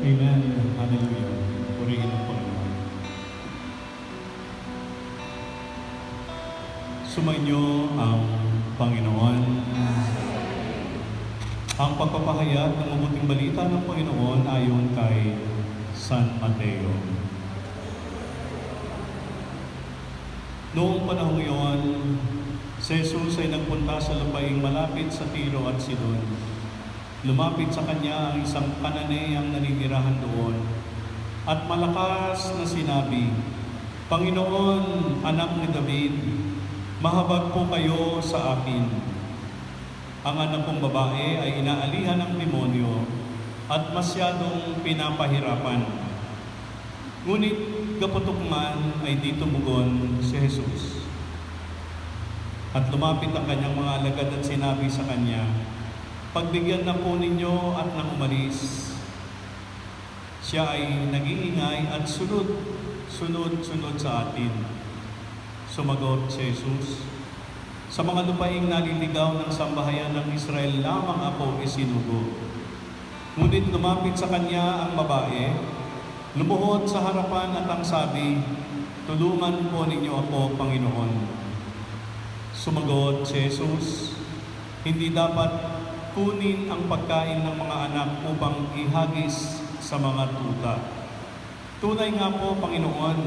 Amen. Hallelujah. Purihin ang Panginoon. Sumainyo ang Panginoon. Ang pagpapahayag ng mabuting balita ng Panginoon ayon kay San Mateo. Noong panahong iyon, si Jesus ay nagpunta sa lupaing malapit sa Tiro at Sidon. Lumapit sa kanya ang isang Kananeyang naninirahan doon at malakas na sinabi, "Panginoon, anak ni David, mahabag po kayo sa akin. Ang anak kong babae ay inaalihan ng demonyo at masyadong pinapahirapan." Ngunit gaputok man ay di tumugon si Jesus. At lumapit ang kanyang mga alagad at sinabi sa kanya, "Pagbigyan na po ninyo at nang umalis." Siya ay nag-iingay at sunod sa atin. Sumagot si Jesus, "Sa mga lupaing naliligaw ng sambahayan ng Israel lamang ako isinugo." Ngunit lumapit sa kanya ang babae, lumuhod sa harapan at ang sabi, "Tulungan po ninyo ako, Panginoon." Sumagot si Jesus, "Hindi dapat kunin ang pagkain ng mga anak upang ihagis sa mga tuta." "Tunay nga po, Panginoon,"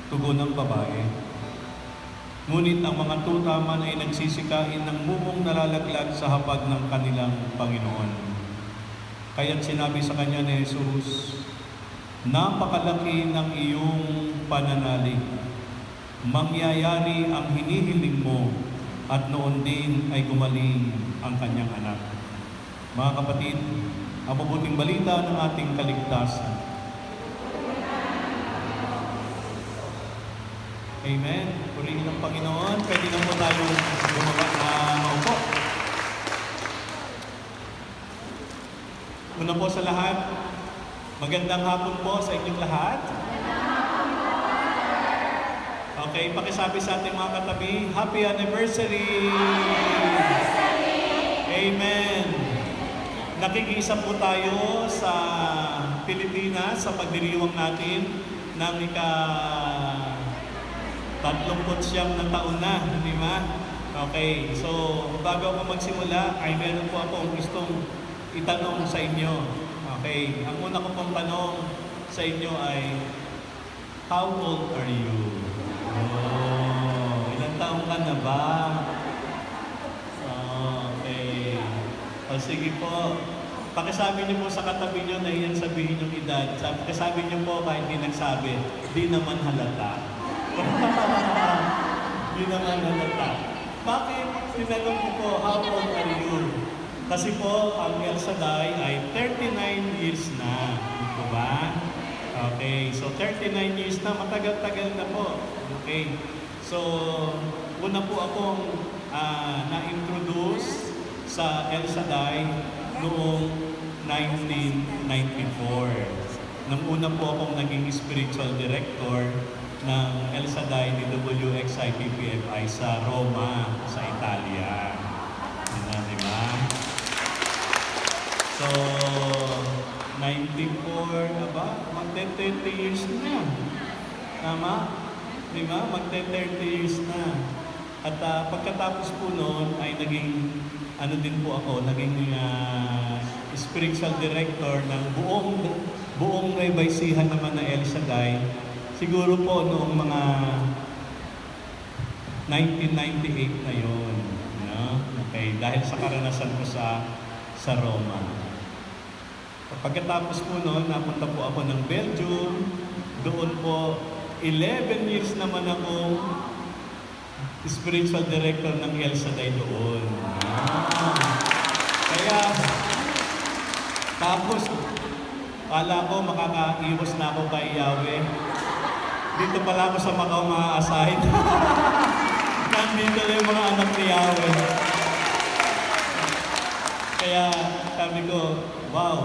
tugon ng babae. Ngunit ang mga tuta man ay nagsisikain ng mumong nalalaglag sa hapag ng kanilang Panginoon. Kaya't sinabi sa kanya ni Jesus, "Napakalaki ng iyong pananalig. Mangyayari ang hinihiling mo." At noon din ay gumaling ang kanyang anak. Mga kapatid, ang mabuting balita ng ating kaligtasan. Amen. Purihin ng Panginoon. Pwede na po tayo bumaba na maupo. Una po sa lahat, magandang hapon po sa inyong lahat. Okay, pakisabi sa ating mga katabi, Happy Anniversary! Amen! Nakikiisa po tayo sa Pilipinas sa pagdiriwang natin ng ika-39 na taon na, di ba? Okay, so bago ako magsimula, ay meron po akong gustong itanong sa inyo. Okay, ang una ko pong tanong sa inyo ay, how old are you? Oh, ilang taong ka na ba? Okay. O sige po. Pakisabi niyo po sa katabi niyo na iyan sabihin yung edad. Pakisabi niyo po kahit hindi nagsabi, di naman halata. Di naman halata. Bakit? Tinanong ko po, how old are you? Kasi po, ang El Shaddai ay 39 years na. Ito ba? Okay, so 39 years na, matagal-tagal na po. Okay, so una po akong na-introduce sa El Shaddai noong 1994. Nang una po akong naging spiritual director ng El Shaddai ni WXIPPFI sa Roma, sa Italia. Yan, di ba? So, 94, magte-30 years na. Tama? Di ba? Magte-30 years na. At pagkatapos po noon ay naging, din po ako, naging spiritual director ng buong Naybaysihan naman na El Shaddai. Siguro po noong mga 1998 na yun. No? Okay, dahil sa karanasan ko sa Roma. Pagkatapos po noon, napunta po ako ng Belgium. Doon po, 11 years naman ako spiritual director ng El Shaddai doon. Kaya, tapos, kala ko makakaiwas na ako kay Yahweh. Dito pala ako sa Macau ma-assign. Nandito na yung mga anak ni Yahweh. Kaya, sabi ko, wow,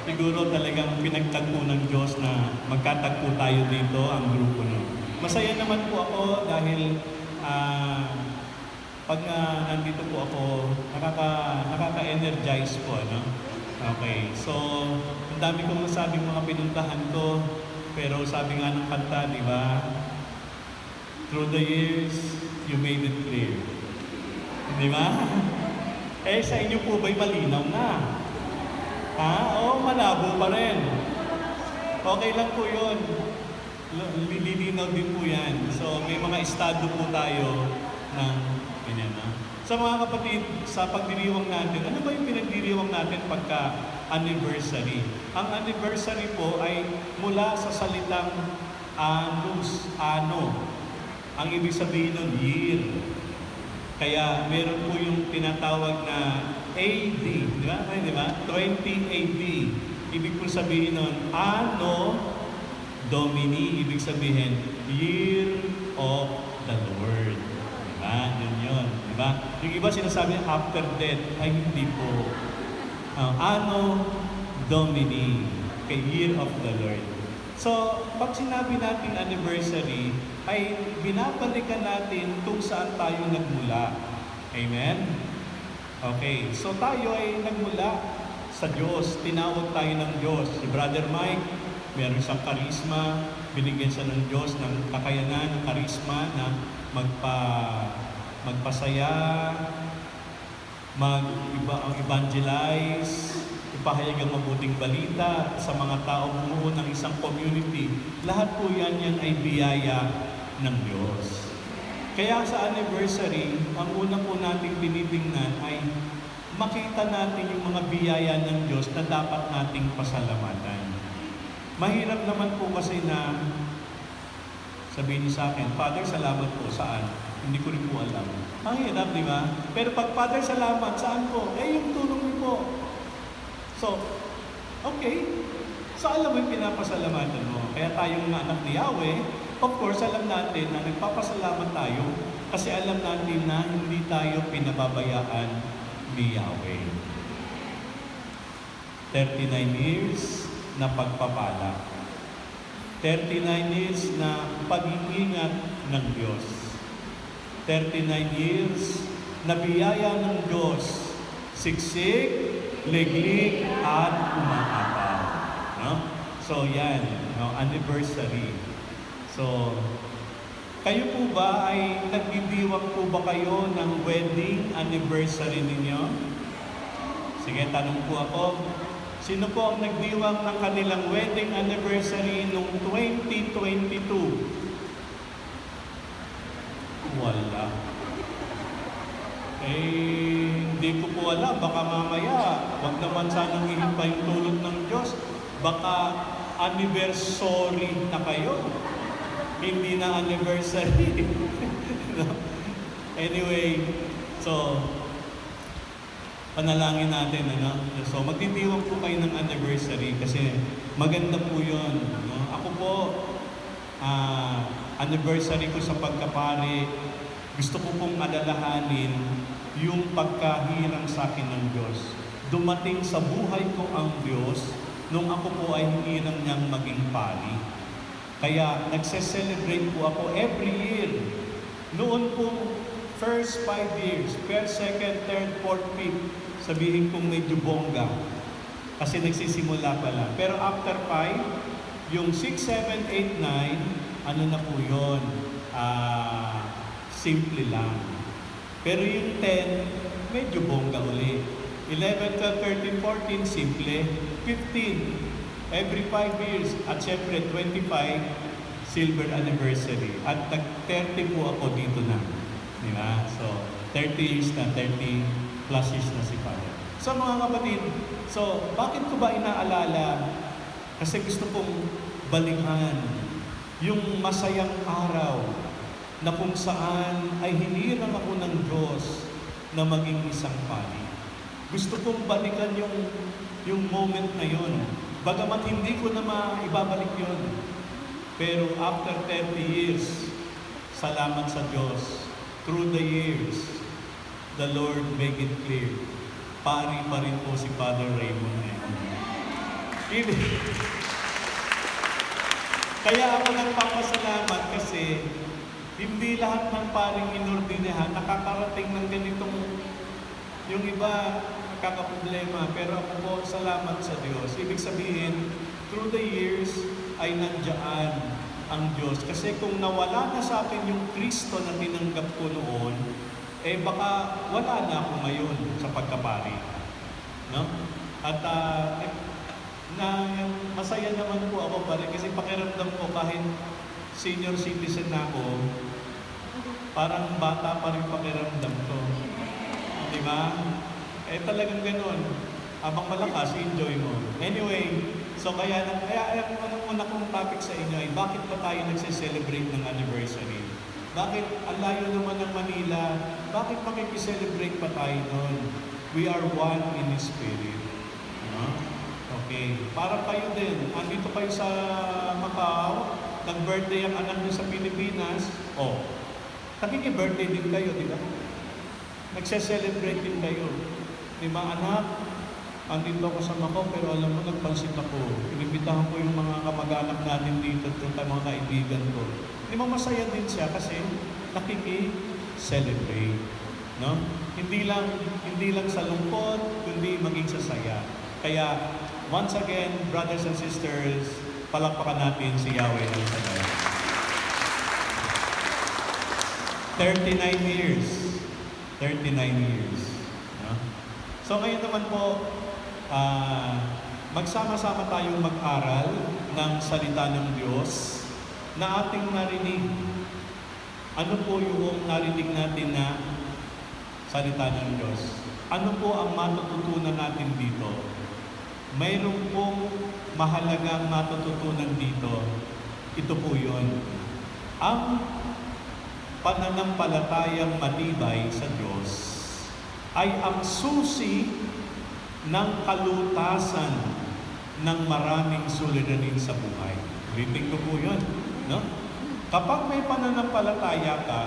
siguro talagang pinagtagpo ng Diyos na magkatagpo tayo dito, ang grupo na. Masaya naman po ako dahil pag nandito po ako, nakaka-energize po, no? Okay, so Ang dami kong nasabing mga pinuntahan ko, pero sabi nga ng kanta, di ba? Through the years, you made it clear. Di ba? Eh, sa inyo po ba'y malinaw na? Ha? Oo, malabo pa rin. Okay lang po yun. Lilinaw din po yan. So, may mga estado po tayo ng ganyan na. Sa mga kapatid, sa pagdiriwang natin, ano ba yung pinagdiriwang natin pagka anniversary? Ang anniversary po ay mula sa salitang annus, ano. Ang ibig sabihin nun, year. Kaya meron po yung tinatawag na AD, di ba? Ay, di ba? 20 AD. Ibig po sabihin nun, Anno Domini, ibig sabihin, Year of the Lord. Di ba? Yun yun. Di ba? Yung iba sinasabi after death, ay hindi po. Anno Domini, kay Year of the Lord. So, pag sinabi natin anniversary, ay binabalikan natin kung saan tayo nagmula. Amen? Okay, so tayo ay nagmula sa Diyos. Tinawag tayo ng Diyos. Si Brother Mike, meron siyang karisma. Binigyan siya ng Diyos ng kakayanan, ng karisma na magpasaya, mag-evangelize, ipahayag ang mabuting balita sa mga tao bumuo ng isang community. Lahat po yan ay biyaya ng Diyos. Kaya sa anniversary, ang una po nating tinitingnan ay makita natin yung mga biyaya ng Diyos na dapat nating pasalamatan. Mahirap naman po kasi na sabihin niyo sa akin, Father, salamat po. Saan? Hindi ko rin po alam. Ang hirap, di ba? Pero pag, Father, salamat, saan po? Eh, yung tulong niyo po. So, okay. So, alam mo yung pinapasalamatan mo. Kaya tayong mga anak ni Yahweh, of course, alam natin na nagpapasalamat tayo kasi alam natin na hindi tayo pinababayaan ni Yahweh. 39 years na pagpapala. 39 years na pag-iingat ng Diyos. 39 years na biyaya ng Diyos. Siksik, liglig, at umaapaw. No? So, yan. No? Anniversary. So, kayo po ba ay nagbibiwang po ba kayo ng wedding anniversary ninyo? Sige, tanong po ako. Sino po ang nagdiwang ng kanilang wedding anniversary noong 2022? Wala. Hindi ko po alam. Baka mamaya, wag naman sanang ihimpa yung tulog ng Diyos. Baka anniversary na kayo. Hindi na anniversary. No? Anyway, so, panalangin natin, ano? So, magtitiwang po kayo ng anniversary kasi maganda po yun. No? Ako po, anniversary ko sa pagkapari, gusto ko pong alalahanin yung pagkahirang sa akin ng Diyos. Dumating sa buhay ko ang Diyos nung ako po ay hinirang niyang maging pari. Kaya nagse-celebrate po ako every year. Noon po, first 5 years, first, second, third, fourth, fifth, sabihin kong medyo bongga. Kasi nagsisimula pa lang. Pero after 5, yung 6, 7, 8, 9, ano na po yun? Simple lang. Pero yung 10, medyo bongga uli. 11, 12, 13, 14, simple. 15, every 5 years. At syempre, 25, silver anniversary. At nag-30 po ako dito na. Di ba? So, 30 years na, 30 plus years na si Father. So, mga kapatid, so, bakit ko ba inaalala? Kasi gusto kong balikan yung masayang araw na kung saan ay hinirang ako ng Diyos na maging isang pari. Gusto kong balikan yung moment na yun. Bagamat hindi ko na maibabalik yun. Pero after 30 years, salamat sa Diyos. Through the years, the Lord make it clear. Pari pa rin po si Father Raymond. Kaya ako nagpapasalamat kasi hindi lahat ng paring inordinahan nakakarating ng ganitong yung iba nakakaproblema. Pero ako po, salamat sa Diyos. Ibig sabihin, through the years ay nandiyan ang Diyos. Kasi kung nawala na sa akin yung Kristo na tinanggap ko noon, baka wala na ako ngayon sa pagkapari. No? At masaya naman po ako pare kasi pakiramdam ko kahit senior citizen na ako, parang bata pa rin pakiramdam ko. Di ba? Talagang ganun. Habang malakas, enjoy mo. Anyway, so kaya ang una kong topic sa inyo ay bakit pa tayo nagse-celebrate ng anniversary? Bakit ang layo naman ng Manila? Bakit makikiselebrate pa tayo noon? We are one in Spirit. No? Okay. Para kayo din. Andito kayo sa Macau, nag-birthday ang anak niyo sa Pilipinas. Nakiki-birthday din kayo, di ba? Nagse-celebrate din kayo. Di ba, anak? Andito ako sa Macau, pero alam mo, nagpansit ako. Inibitahan ko yung mga kamag-anak natin dito at yung mga kaibigan ko. Di ba, masaya din siya kasi nakiki-celebrate. No? Hindi lang sa lungkot, kundi maging sa saya. Kaya, once again, brothers and sisters, palakpakan natin si Yahweh ng Saday. 39 years. 39 years. No? So ngayon naman po, magsama-sama tayong mag-aral ng salita ng Diyos na ating narinig. Ano po yung narinig natin na salita ng Diyos? Ano po ang matututunan natin dito? Mayroon pong mahalagang matututunan dito. Ito po yun. Ang pananampalatayang matibay sa Diyos ay ang susi ng kalutasan ng maraming suliranin sa buhay. Ulitin ko po yun. No? Kapag may pananampalataya ka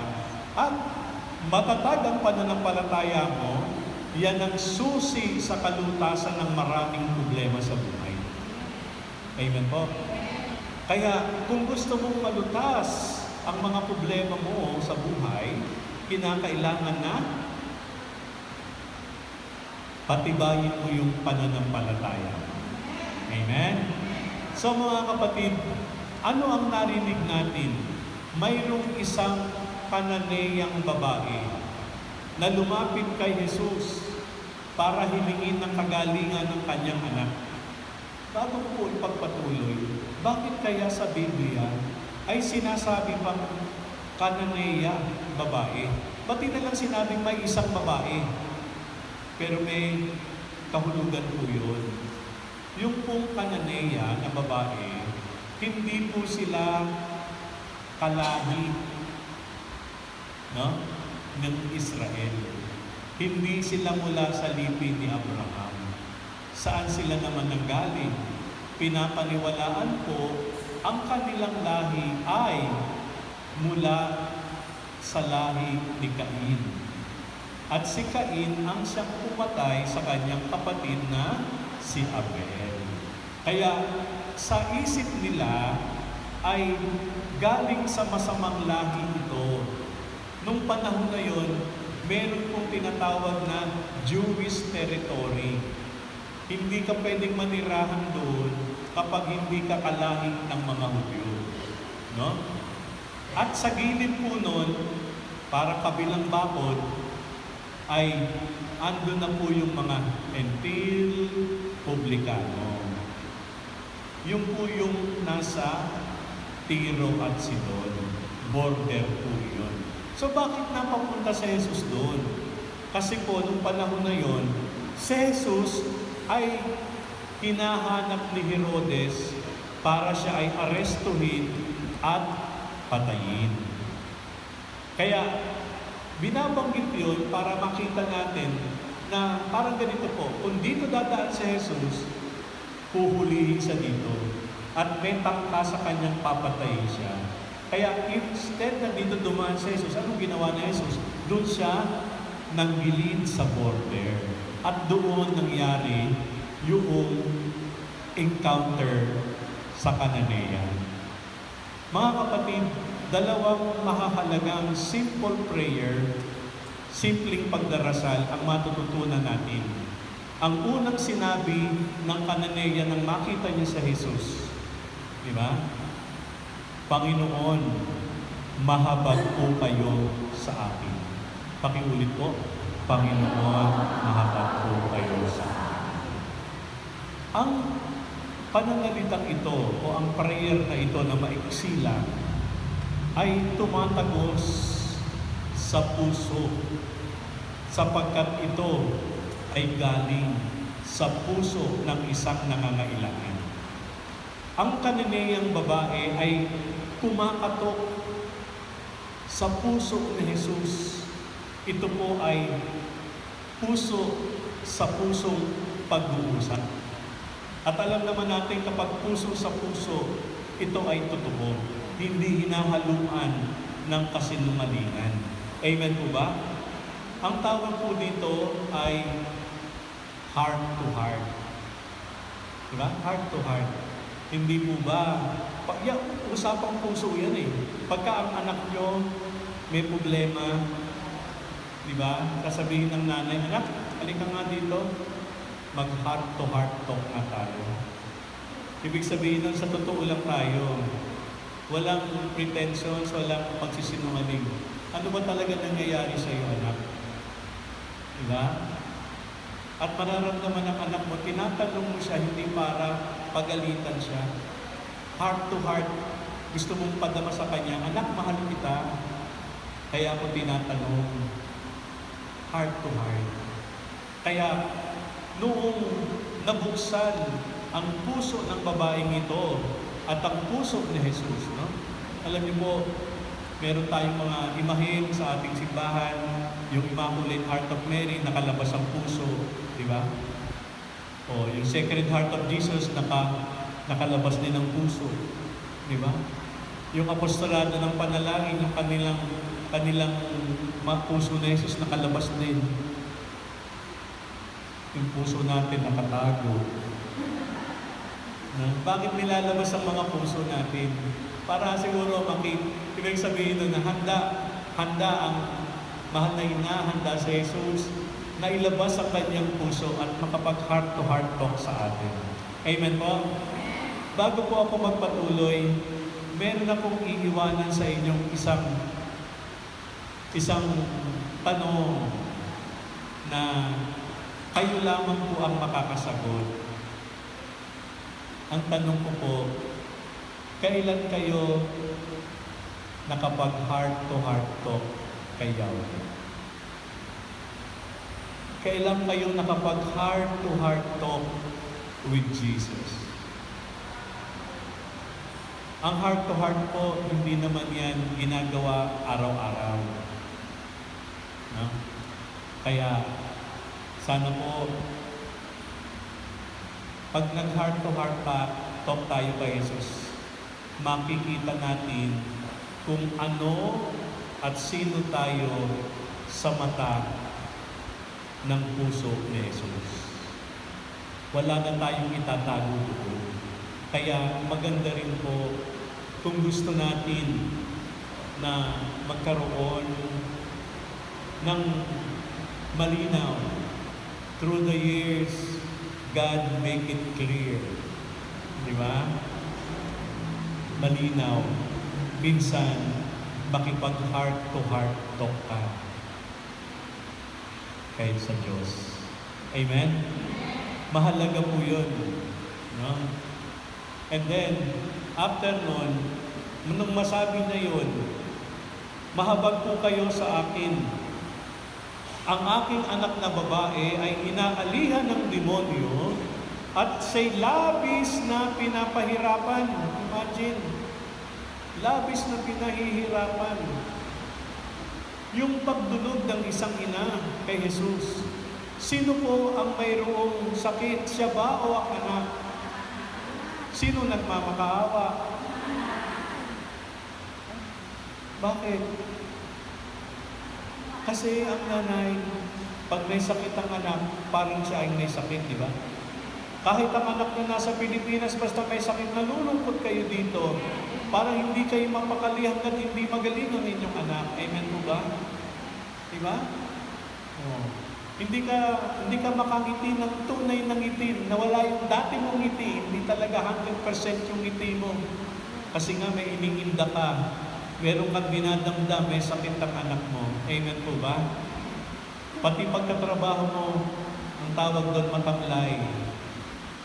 at matatag ang pananampalataya mo, yan ang susi sa kalutasan ng maraming problema sa buhay. Amen po? Kaya kung gusto mong malutas ang mga problema mo sa buhay, kinakailangan na patibayin mo yung pananampalataya. Amen? So mga kapatid, ano ang narinig natin? Mayroong isang Kananeyang babae na lumapit kay Jesus para hilingin ng kagalingan ng kanyang anak. Bago po ipagpatuloy, bakit kaya sa Biblia ay sinasabi pang Kananeya, babae? Ba't di na lang sinabing may isang babae? Pero may kahulugan po yun. Yung pong Kananeya na babae, hindi po sila kalahi, no, ng Israel. Hindi sila mula sa lipi ni Abraham. Saan sila naman nanggaling? Pinapaniwalaan po ang kanilang lahi ay mula sa lahi ni Cain. At si Cain ang siyang pumatay sa kanyang kapatid na si Abel. Kaya sa isip nila ay galing sa masamang lahi ito. Nung panahon na yon, meron pong tinatawag na Jewish territory. Hindi ka pwedeng manirahan doon kapag hindi ka kalahi ng mga Hudyo. No? At sa gilid po nun, para kabilang bakod, ay andun na po yung mga Gentil, Publicano. Yung po yung nasa Tiro at Sidon. Border po yun. So bakit napapunta si Jesus doon? Kasi po, nung panahon na yon, si Jesus ay hinahanap ni Herodes para siya ay arestuhin at patayin. Kaya, binabanggit yun para makita natin na parang ganito po, kung dito dadaan si Jesus, huhulihin siya dito at may tangka sa kanyang papatayin siya. Kaya instead na dito dumaan si Jesus, anong ginawa ni Jesus? Doon siya nanggilid sa border. At doon nangyari yung encounter sa Kananea. Mga kapatid, dalawang mahahalagang simple prayer, simpleng pagdarasal ang matututunan natin. Ang unang sinabi ng Kananea nang makita niya sa Jesus, di ba? Panginoon, mahabag po kayo sa akin. Pakiulit po, Panginoon, mahabag po kayo sa akin. Ang pananalitang ito o ang prayer na ito na maiksi lang ay tumatagos sa puso sapagkat ito ay galing sa puso ng isang nangangailangan. Ang Kananeyang babae ay kumakatok sa puso ni Jesus. Ito po ay puso sa pusong pag-uusap. At alam naman natin kapag puso sa puso, ito ay totoo. Hindi hinahaluan ng kasinungalingan. Amen po ba? Ang tawag po dito ay heart to heart. Diba? Heart to heart. Hindi po ba? Usapang puso yan eh. Pagka ang anak nyo may problema, di ba? Sasabihin ng nanay, anak, halika nga dito, mag-heart to heart talk na tayo. Ibig sabihin nun, sa totoo lang tayo. Walang pretensions, walang pagsisinungaling. Ano ba talaga nangyayari sa iyo, anak? Di ba? At mararamdaman ng anak mo, tinatanong mo siya, hindi para pagalitan siya. Heart to heart, gusto mong padama sa kanya, anak, mahal kita. Kaya ako tinatanong, heart to heart. Kaya, noong nabuksan ang puso ng babaeng ito at ang puso ni Jesus, no? Alam niyo po, meron tayong mga imahen sa ating simbahan, yung Immaculate Heart of Mary, nakalabas ang puso, di ba? O yung Sacred Heart of Jesus, nakalabas din ang puso, di ba? Yung apostolado ng panalangin, yung kanilang puso na Jesus, nakalabas din. Yung puso natin nakatago. Bakit nilalabas ang mga puso natin? Para siguro ibig sabihin doon na handa ang mahal na ina, handa sa Jesus, na ilabas ang kanyang puso at makapag-heart to heart talk sa atin. Amen po? Bago po ako magpatuloy, meron akong iiwanan sa inyong isang tanong na kayo lamang po ang makakasagot. Ang tanong ko po, kailan kayo nakapag-heart to heart talk kay Yahweh? Kailan kayo nakapag-heart to heart talk with Jesus? Ang heart to heart po, hindi naman yan ginagawa araw-araw. No? Kaya, sana po, pag nag-heart to heart talk tayo kay Jesus, makikita natin kung ano at sino tayo sa mata ng puso ni Jesus. Wala na tayong itatago doon. Kaya maganda rin po kung gusto natin na magkaroon ng malinaw. Through the years, God make it clear. Di ba? Malinaw. Minsan, makipag-heart to heart talk ka kay sa Diyos. Amen? Mahalaga po yun. No? And then, after nun, nung masabi na yun, mahabag po kayo sa akin. Ang aking anak na babae ay inaalihan ng demonyo at siya'y labis na pinapahirapan. Imagine, labis na pinahihirapan. Yung pagdulog ng isang ina kay Jesus. Sino po ang mayroong sakit? Siya ba o ang anak? Sino nagmamakaawa? Bakit? Kasi ang nanay, pag may sakit ang anak, parang siya ay may sakit, di ba? Kahit ang anak na nasa Pilipinas, basta may sakit, nalulungkot kayo dito, parang hindi kayo mapakali hanggat hindi magaling ang inyong anak. Amen po ba? Di ba? Oh. Hindi ka makangiti ng tunay ng ngiti, nawala yung dati mong ngiti, hindi talaga 100% yung ngiti mo. Kasi nga may iniinda ka, meron kang dinadamdam, may sakit ang anak mo. Amen po ba? Pati pagkatrabaho mo, ang tawag doon matamlay.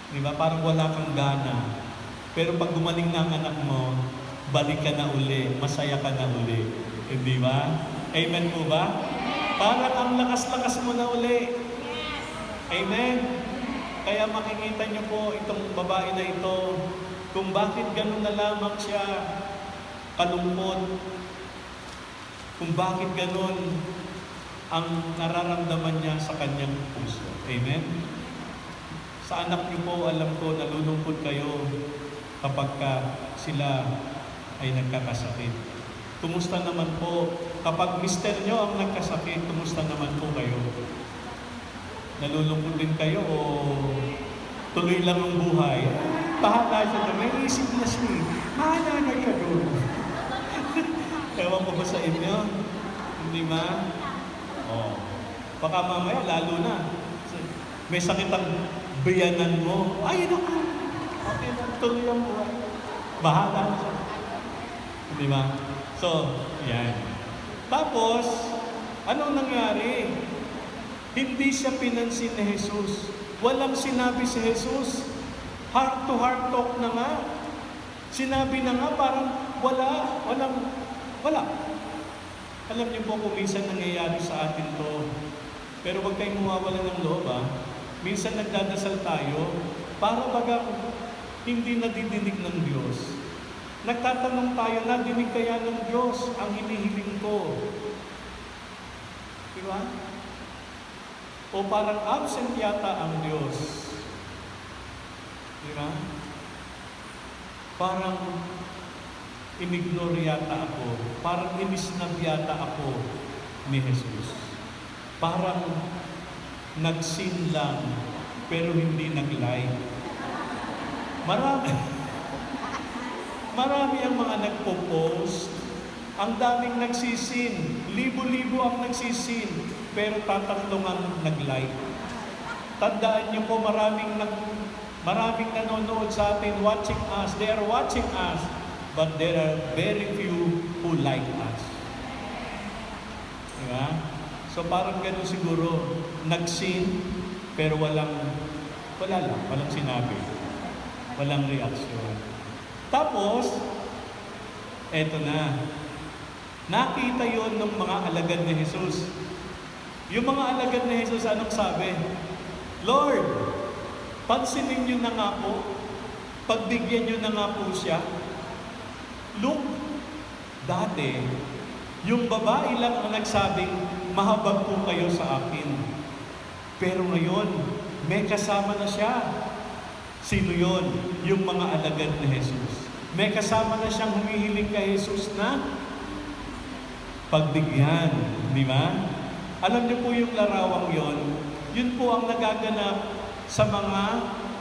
Di ba? Parang wala kang gana. Pero pag gumaling na ang anak mo, balik ka na uli, masaya ka na uli. Di ba? Amen po ba? Parang ang lakas-lakas mo na uli. Amen? Kaya makikita niyo po itong babae na ito, kung bakit ganun na lamang siya kalungkot, kung bakit ganun ang nararamdaman niya sa kanyang puso. Amen? Sa anak niyo po, alam ko, nalulungkot kayo kapag sila ay nagkakasakit. Kumusta naman po, kapag mister nyo ang nagkasakit, kumusta naman po kayo? Nalulungkot din kayo o tuloy lang ang buhay? Bahala siya doon, may isip na siya. Bahala na siya doon. Ewan ko ba sa inyo? Hindi ba? Oh. Baka mamaya, lalo na. May sakit ang biyanan mo. Ay, naku! Okay lang, tuloy ang buhay. Bahala na siya. Di ba? So, yan. Tapos, anong nangyari? Hindi siya pinansin ni Jesus. Walang sinabi si Jesus. Heart-to-heart talk na nga. Sinabi na nga parang wala. Alam niyo po kung minsan nangyayari sa atin to. Pero huwag kayong mawawala ng loob, ha? Minsan nagdadasal tayo para baga hindi nadidinig ng Diyos. Nagtatanong tayo, nadinig kaya ng Diyos ang hinihiling ko? Diba? O parang absent yata ang Diyos. Diba? Parang inignore yata ako. Parang inisnab yata ako ni Jesus. Parang nagsin lang, pero hindi nag-like. Marami ang mga nagpo-post, ang daming nagsisin, libo-libo ang nagsisin, pero tatatlo ang nag-like. Tandaan niyo po, maraming nanonood sa atin, watching us. They are watching us, but there are very few who like us. Diba? So parang gano'n siguro, nagsin, pero walang sinabi. Walang reaksyon. Tapos, eto na. Nakita yon ng mga alagad ni Jesus. Yung mga alagad ni Jesus, anong sabi? Lord, pansinin niyo na nga po. Pagbigyan niyo na nga po siya. Look, dati, yung babae lang ang nagsabing, mahabag po kayo sa akin. Pero ngayon, may kasama na siya. Sino yon? Yung mga alagad ni Jesus. May kasama na siyang humihiling kay Jesus na pagbigyan. Di ba? Alam niyo po yung larawang yon, yun po ang nagaganap sa mga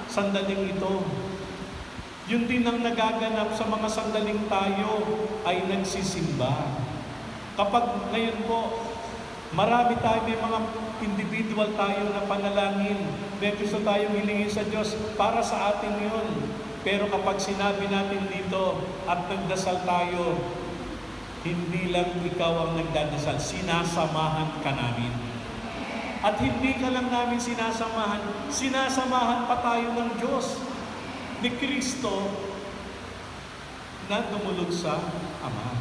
sandaling ito. Yun din ang nagaganap sa mga sandaling tayo ay nagsisimba. Kapag ngayon po, marami tayo, may mga individual tayo na panalangin. May gusto tayong hilingin sa Diyos para sa atin yun. Pero kapag sinabi natin dito at nagdasal tayo, hindi lang ikaw ang nagdadasal, sinasamahan ka namin. At hindi ka lang namin sinasamahan pa tayo ng Diyos, ni Kristo, na dumulog sa Ama.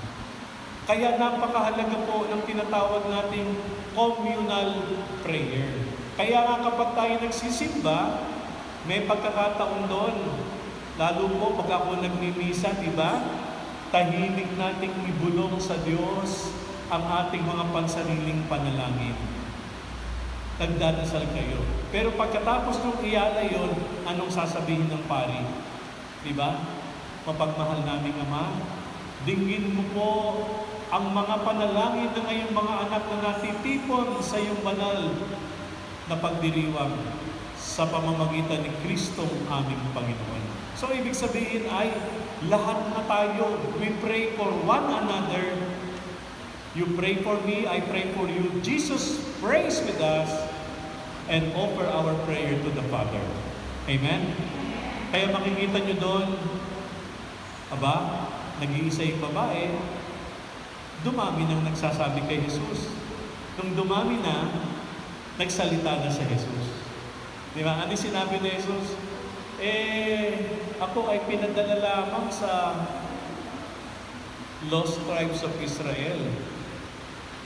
Kaya napakahalaga po ng tinatawag nating communal prayer. Kaya nga kapag tayo nagsisimba, may pagkakataon doon. Lalo po pag ako nagmimisa, diba? Tahimik nating ibulong sa Diyos ang ating mga pansariling panalangin. Nagdadasal kayo. Pero pagkatapos ng iyala yon, anong sasabihin ng pari? Diba? Mapagmahal naming Ama, dinggin mo po ang mga panalangin ng ngayong mga anak na natitipon sa iyong banal na pagdiriwang sa pamamagitan ni Kristong aming Panginoon. So, ibig sabihin ay lahat na tayo, we pray for one another. You pray for me, I pray for you. Jesus prays with us. and offer our prayer to the Father. Amen? Kaya makikita nyo doon, nag-iisa yung babae, dumami nang nagsasabi kay Jesus. Nung dumami na, nagsalita na si Jesus. Di ba? Ano sinabi ni Jesus? Ako ay pinadala lamang sa lost tribes of Israel,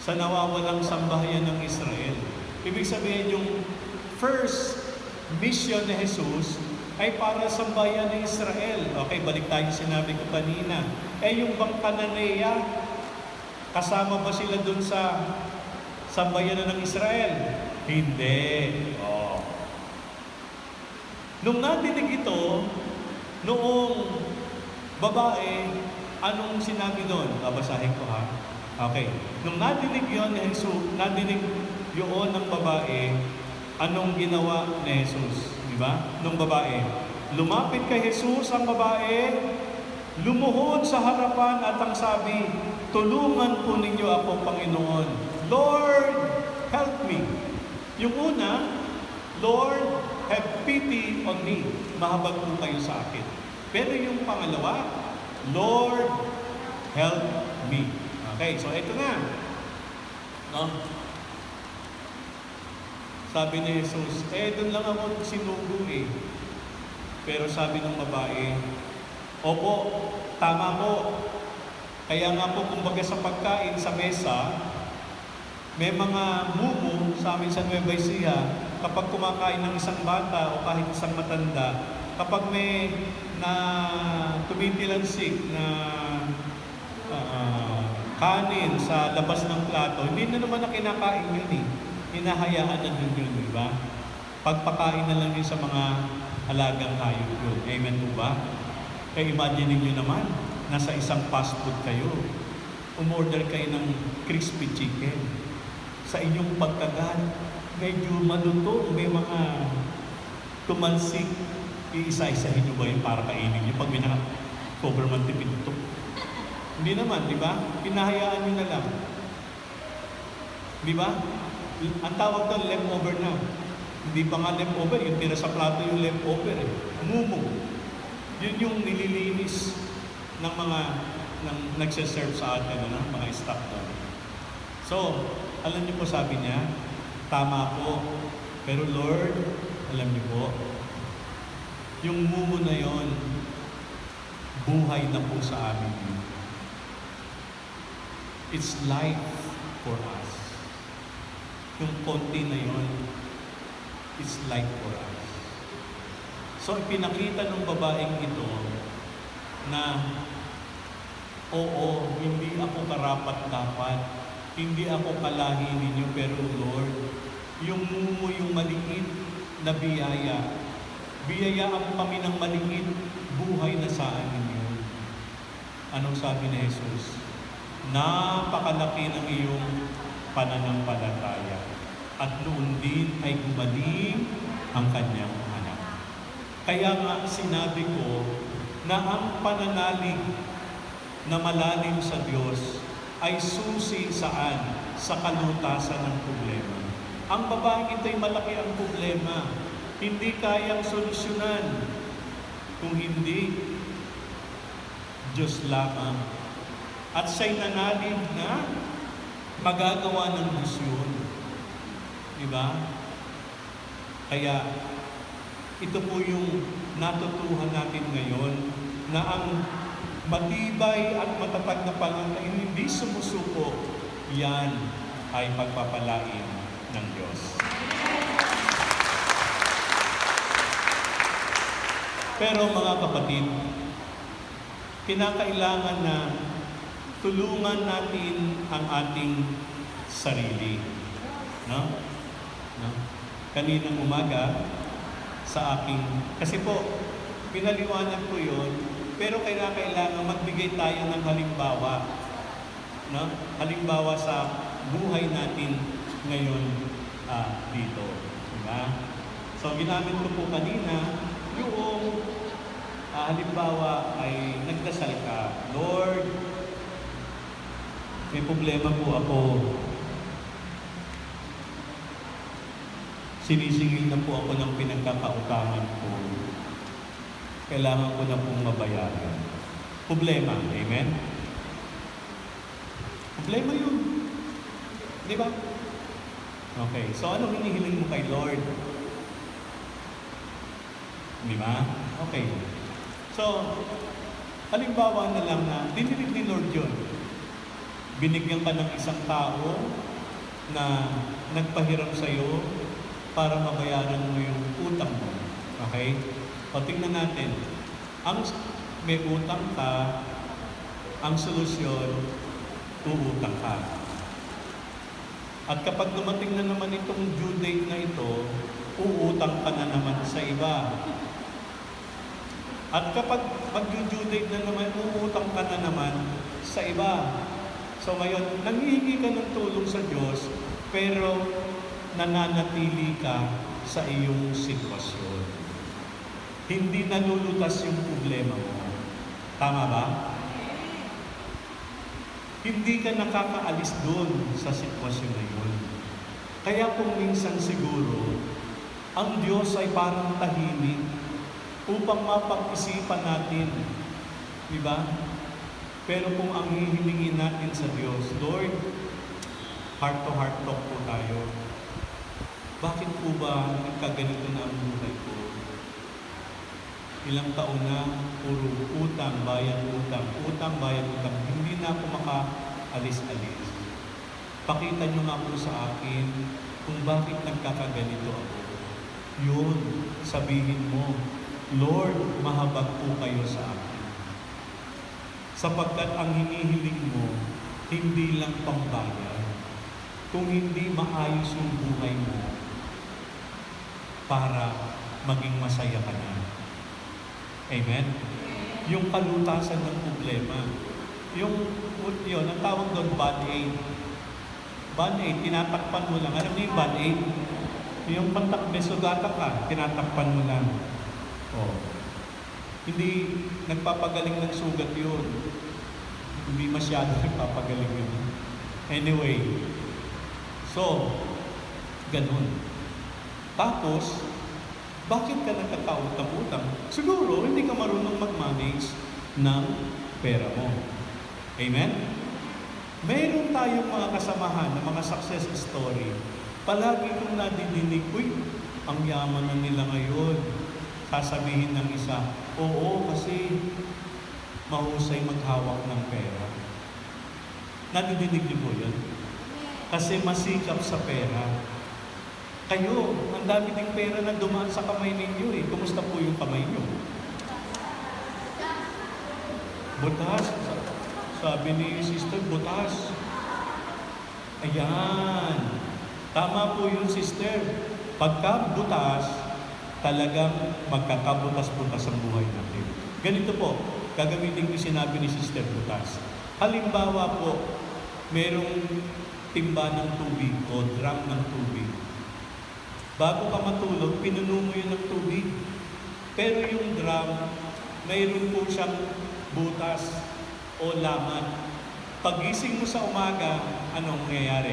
sa nawawalang sambahayan ng Israel. Ibig sabihin, yung first mission ni Jesus ay para sa sambahayan ng Israel. Okay, balik tayo sinabi ko kanina. Yung bang Kananea, kasama ba sila dun sa sambahayan ng Israel? Hindi. Nung nadinig ito, noong babae, anong sinabi doon? Babasahin ko ha. Okay. Nung nadinig yun ni Jesus, nadinig yun ng babae, anong ginawa ni Jesus? Diba? Nung babae, lumapit kay Jesus ang babae, lumuhod sa harapan at ang sabi, tulungan po ninyo ako, Panginoon. Lord, help me. Yung una, Lord, have pity on me. Mahabag po kayo sa akin. Pero yung pangalawa, Lord, help me. Okay, so ito na. No? Sabi ni Jesus, doon lang ako sinugo Pero sabi ng babae, opo, tama po. Kaya nga po, kumbaga sa pagkain sa mesa, may mga mumu sa amin sa Nueva Ecija, kapag kumakain ng isang bata o kahit isang matanda, kapag may na tumitilansik na kanin sa labas ng plato, hindi na naman na kinakain yun Hinahayaan na dun yun, di ba? Pagpakain na lang yun sa mga alagang hayop yun. Amen po ba? Kaya imagine nyo naman, nasa isang fast food kayo, umorder kayo ng crispy chicken. Sa inyong pagkagat, medyo maluto, may mga tumansik, iisa-isahin nyo ba yun para kainin nyo pag may sobrang matipid ito? Hindi naman, di ba? Pinahayaan nyo na lang. Di ba? Ang tawag doon, leftover na. Hindi pa nga leftover, yung tira sa plato yung leftover Mumu. Yun yung nililinis ng mga nagsiserve sa atin, mga staff doon. So, alam niyo po sabi niya, tama po. Pero Lord, alam niyo po, yung mumu na yon, buhay na po sa amin. It's life for us. Yung konti na yon, it's life for us. So, ipinakita ng babaeng ito na, oo, hindi ako karapat-dapat, hindi ako kalahi ninyo, pero Lord, yung mumu, yung maliit na biyaya, biyayaan kami ng maliit, buhay na saan ninyo. Anong sabi ni Jesus? Napakalaki ng iyong pananampalataya. At noon din ay gumaling ang kanyang anak. Kaya nga sinabi ko na ang pananalig na malalim sa Diyos ay susi saan? Sa kalutasan ng problema. Ang babaeng ito'y malaki ang problema. Hindi kayang solusyonan kung hindi Diyos lamang. At siya'y nanalig na magagawa ng Diyos yun. Diba? Kaya, ito po yung natutuhan natin ngayon na ang matibay at matatag na pananalig hindi sumusuko, yan ay pagpapalain ng Diyos. Pero mga kapatid, kinakailangan na tulungan natin ang ating sarili. No? Kaninang umaga, sa aking, kasi po, pinaliwanag ko yun, pero kailangan magbigay tayo ng halimbawa. No? Halimbawa sa buhay natin ngayon dito. Diba? So, ginamit ko po kanina, yung halimbawa ay nagdasal ka, Lord, may problema po ako sinisingil na po ako ng pinagkakautangan ko. Kailangan ko na pong mabayaran. Problema, amen? Problema yun. Di ba? Okay, so ano hinihiling mo kay Lord? Di ba? Okay. So, halimbawa na lang na dinilig ni Lord yun. Binigyan ka ng isang tao na nagpahiram sa'yo para mabayaran mo yung utang mo. Okay? O tingnan natin. May utang ka, ang solusyon, uutang ka. At kapag dumating na naman itong due date na ito, uutang ka na naman sa iba. At kapag mag-due date na naman, uutang ka na naman sa iba. So ngayon, nanghihingi ka ng tulong sa Diyos, pero nananatili ka sa iyong sitwasyon. Hindi nalulutas yung problema mo. Tama ba? Hindi ka nakakaalis doon sa sitwasyon na yun. Kaya kung minsan siguro, ang Diyos ay parang tahimik upang mapag-isipan natin. Diba? Pero kung ang hihilingin natin sa Diyos, Lord, heart-to-heart talk po tayo. Bakit po ba nagkaganito na ang buhay ko? Ilang taon na, puro utang, bayad utang, utang, bayad utang. Hindi na ako makaalis-alis. Pakita nyo nga po sa akin kung bakit nagkakaganito ako. Yun, sabihin mo, Lord, mahabag po kayo sa akin. Sapagkat ang hinihiling mo, hindi lang pambayad, kung hindi maayos yung buhay mo para maging masaya ka na. Amen? Yung kalutasan ng problema. Yun, ang tawag doon, band-aid. Band-aid, tinatakpan mo lang. Alam niyo yung band-aid? Yung sugatan ka, tinatakpan mo lang. Oh. Hindi nagpapagaling ng sugat yun. Hindi masyado nagpapagaling yun. Anyway, so, ganun. Tapos, bakit ka nagkakautang-utang? Siguro, hindi ka marunong mag-manage ng pera mo. Amen? Mayroon tayong mga kasamahan na mga success story. Palagi kong nadidinig, uy, ang yaman na nila ngayon. Sasabihin ng isa, oo, kasi mahusay maghawak ng pera. Nadidinig niyo po yun? Kasi masikap sa pera. Kayo, ang dami ding pera na dumaan sa kamay ninyo eh. Kumusta po yung kamay nyo? Butas. Sabi ni sister, butas. Ayan. Tama po yun, sister. Pagka butas, talagang magkakabutas-butas ang buhay natin. Ganito po, gagamitin ko sinabi ni sister butas. Halimbawa po, merong timba ng tubig o drum ng tubig. Bago ka matulog, pinuno mo yun ng tubig. Pero yung drum, mayroon po siyang butas o laman. Pagising mo sa umaga, anong nangyayari?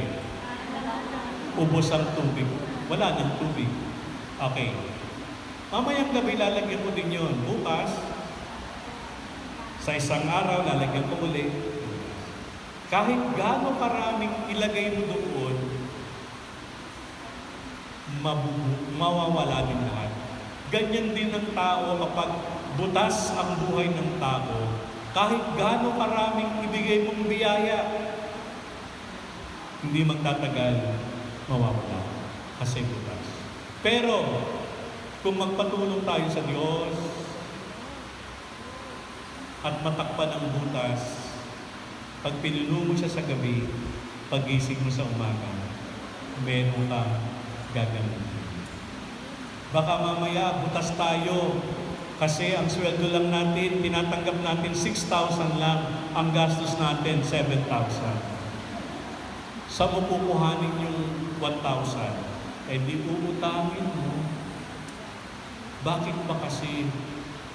Ubos ang tubig. Wala ng tubig. Okay. Mamayang gabi, lalagyan ko din yun. Bukas, sa isang araw, lalagyan ko ulit. Kahit gaano karaming ilagay mo doon, mawawala din lahat. Ganyan din ang tao kapag butas ang buhay ng tao. Kahit gaano karaming ibigay mong biyaya, hindi magtatagal, mawawala. Kasi butas. Pero, kung magpatulong tayo sa Diyos at matakpan ang butas, pag pinuno mo siya sa gabi, pagising mo sa umaga, meron ka gagamitin. Baka mamaya butas tayo kasi ang sweldo lang natin, tinatanggap natin 6,000 lang, ang gastos natin 7,000. Saan mo kukuhanin yung 1,000? Eh di uutangin mo. Bakit ba kasi